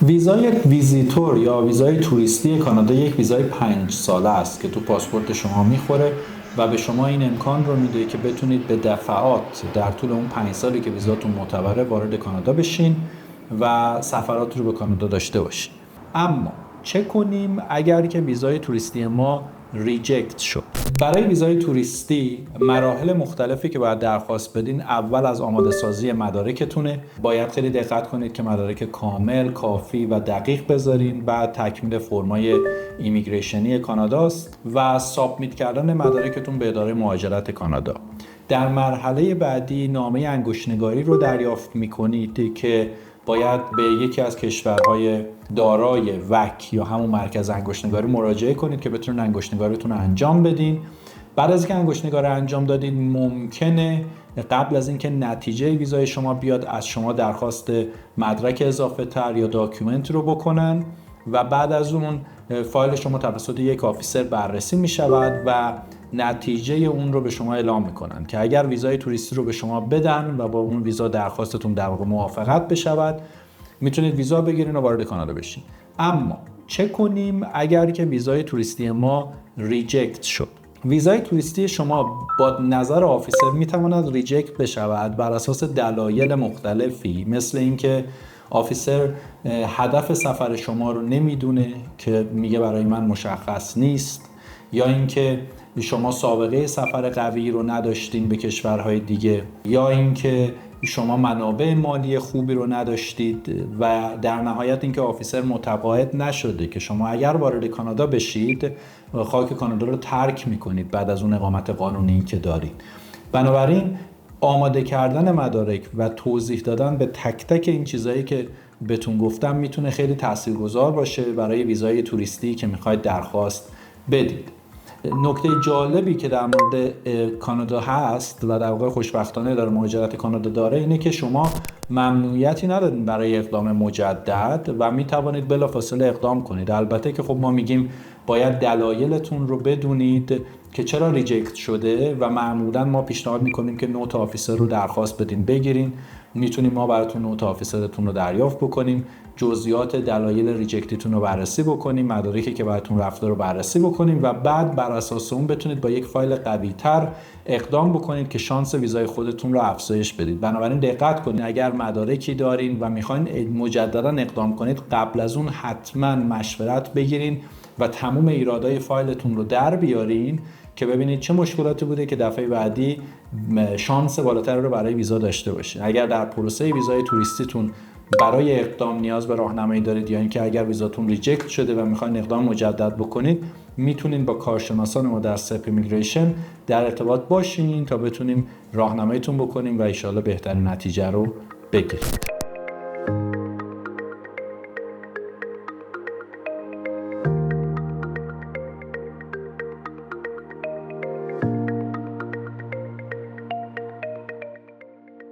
ویزای ویزیتور یا ویزای توریستی کانادا یک ویزای 5 ساله است که تو پاسپورت شما میخوره و به شما این امکان رو میده که بتونید به دفعات در طول اون 5 سالی که ویزاتون معتبره وارد کانادا بشین و سفرات رو به کانادا داشته باشین. اما چه کنیم اگر که ویزای توریستی ما ریجکت شد؟ برای ویزای توریستی مراحل مختلفی که باید درخواست بدین. اول از آماده سازی مدارکتونه. باید خیلی دقت کنید که مدارک کامل، کافی و دقیق بذارین. بعد تکمیل فرمای ایمیگریشنی کاناداست و سابمیت کردن مدارکتون به اداره مهاجرت کانادا. در مرحله بعدی نامه انگشت‌نگاری رو دریافت می‌کنید که باید به یکی از کشورهای دارای وک یا همون مرکز انگشت‌نگاری مراجعه کنید که بتونید انگشت‌نگاریتون رو انجام بدین. بعد از اینکه انگشت‌نگاری رو انجام دادین ممکنه قبل از اینکه نتیجه ویزای شما بیاد از شما درخواست مدرک اضافه تر یا داکیومنت رو بکنن و بعد از اون فایل شما توسط یک آفیسر بررسی می شود و نتیجه اون رو به شما اعلام میکنن که اگر ویزای توریستی رو به شما بدن و با اون ویزا درخواستتون در واقع موافقت بشود میتونید ویزا بگیرین و وارد کانادا بشین. اما چه کنیم اگر که ویزای توریستی ما ریجکت شد؟ ویزای توریستی شما با نظر آفیسر میتواند ریجکت بشود بر اساس دلایل مختلفی، مثل اینکه آفیسر هدف سفر شما رو نمیدونه که میگه برای من مشخص نیست، یا اینکه شما سابقه سفر قوی رو نداشتین به کشورهای دیگه، یا اینکه شما منابع مالی خوبی رو نداشتید و در نهایت اینکه آفیسر متقاعد نشده که شما اگر وارد کانادا بشید خاک کانادا رو ترک میکنید بعد از اون اقامت قانونی که دارید. بنابراین آماده کردن مدارک و توضیح دادن به تک تک این چیزایی که بهتون گفتم میتونه خیلی تاثیرگذار باشه برای ویزای توریستی که میخواید درخواست بدید. نکته جالبی که در مورد کانادا هست و در واقع خوشبختانه اداره مهاجرت کانادا داره اینه که شما ممنوعیتی ندارید برای اقدام مجدد و میتوانید بلافاصله اقدام کنید. البته که خب ما میگیم باید دلایلتون رو بدونید که چرا ریجکت شده و معمولا ما پیشنهاد میکنیم که نوت آفیسر رو درخواست بدین بگیرین. میتونیم ما براتون نوت آفیسرتون رو دریافت بکنیم، جزئیات دلایل ریجکتیتون رو بررسی بکنیم، مدارکی که براتون رفته رو بررسی بکنیم و بعد بر اساس اون بتونید با یک فایل قوی‌تر اقدام بکنید که شانس ویزای خودتون رو افزایش بدید. بنابراین دقت کنید اگر مدارکی دارین و میخواین مجددا اقدام کنید قبل از اون حتما مشورت بگیرین و تمام ایرادای فایلتون رو در بیارین که ببینید چه مشکلاتی بوده که دفعه بعدی شانس بالاتر رو برای ویزا داشته باشید. اگر در پروسه ویزای توریستیتون برای اقدام نیاز به راهنمایی دارید یا اینکه اگر ویزاتون ریجکت شده و میخواین اقدام مجدد بکنید میتونید با کارشناسان ما در سپ ایمیگریشن در ارتباط باشین تا بتونیم راهنماییتون بکنیم و ان شاءالله بهترین نتیجه رو بگیرید.